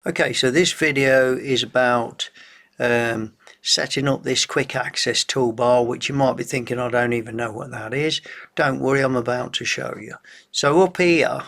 Okay, so this video is about setting up this quick access toolbar, which you might be thinking, I don't even know what that is. Don't worry, I'm about to show you. So up here,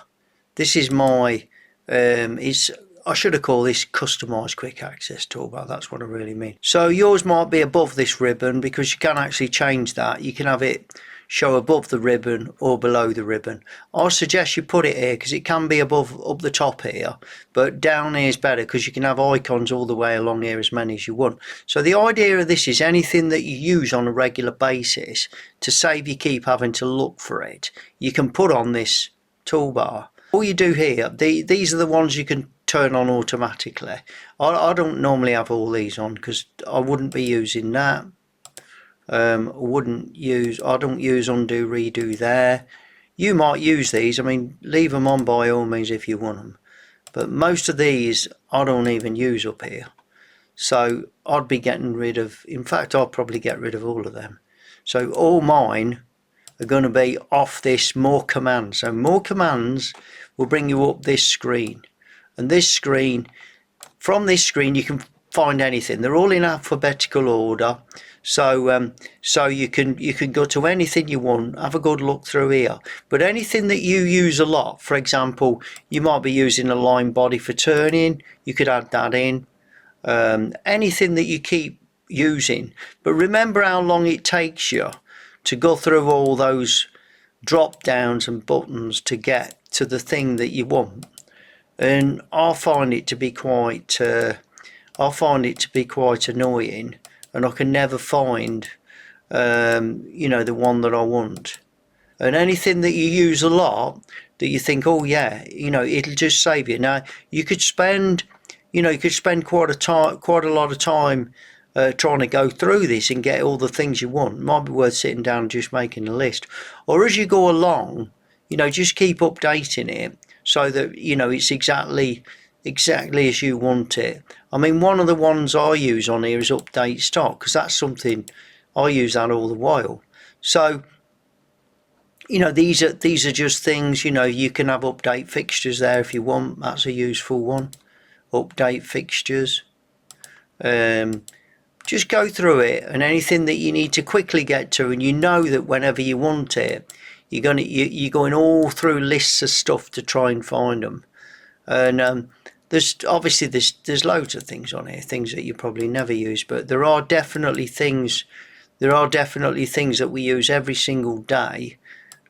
this is my I should have called this Customise quick access toolbar. That's what I really mean. So yours might be above this ribbon, because you can actually change that. You can have it show above the ribbon or below the ribbon. I suggest you put it here because it can be above, up the top here, but down here is better because you can have icons all the way along here, as many as you want. So the idea of this is anything that you use on a regular basis, to save you keep having to look for it, you can put on this toolbar. All you do here, these are the ones you can turn on automatically. I don't normally have all these on because I wouldn't be using that. I don't use undo redo there. You might use these. I mean, leave them on by all means if you want them, but most of these I don't even use up here, so I'd be getting rid of, in fact I'll probably get rid of all of them. So all mine are going to be off this more commands. So more commands will bring you up this screen, and this screen, from this screen you can find anything. They're all in alphabetical order, so you can go to anything you want. Have a good look through here, but anything that you use a lot, for example, you might be using a line body for turning, you could add that in. Anything that you keep using, but remember how long it takes you to go through all those drop downs and buttons to get to the thing that you want. And I find it to be quite annoying, and I can never find the one that I want. And anything that you use a lot that you think, oh yeah, it'll just save you. Now you could spend quite a lot of time trying to go through this and get all the things you want. It might be worth sitting down and just making a list, or as you go along, just keep updating it so that it's exactly as you want it. I mean, one of the ones I use on here is update stock, because that's something I use that all the while. So these are just things. You can have update fixtures there if you want. That's a useful one. Update fixtures. Just go through it, and anything that you need to quickly get to, and that whenever you want it, you're going all through lists of stuff to try and find them. And there's loads of things on here, things that you probably never use, but there are definitely things that we use every single day.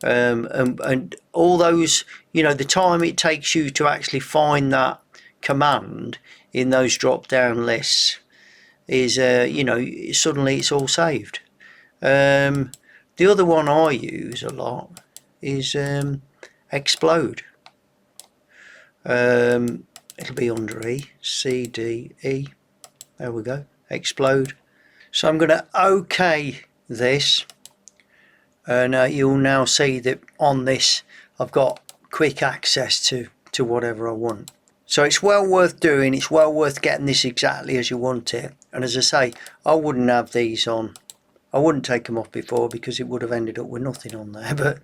And all those, the time it takes you to actually find that command in those drop down lists is suddenly it's all saved. The other one I use a lot is explode. It'll be under E, C, D, E. There we go, explode. So I'm going to OK this, and you'll now see that on this I've got quick access to whatever I want. So it's well worth doing. It's well worth getting this exactly as you want it. And as I say, I wouldn't have these on. I wouldn't take them off before, because it would have ended up with nothing on there, but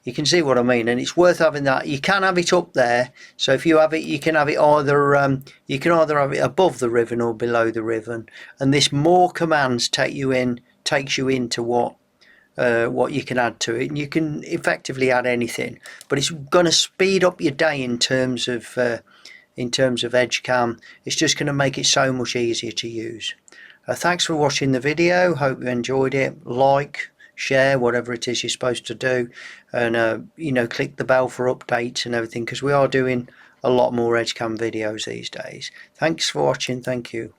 you can see what I mean, and it's worth having that. You can have it up there, so if you have it, you can have it either have it above the ribbon or below the ribbon, and this more commands takes you into what you can add to it, and you can effectively add anything, but it's going to speed up your day in terms of Edgecam. It's just going to make it so much easier to use. Thanks for watching the video. Hope you enjoyed it. Like, share, whatever it is you're supposed to do, and click the bell for updates and everything, because we are doing a lot more Edgecam videos these days. Thanks for watching. Thank you.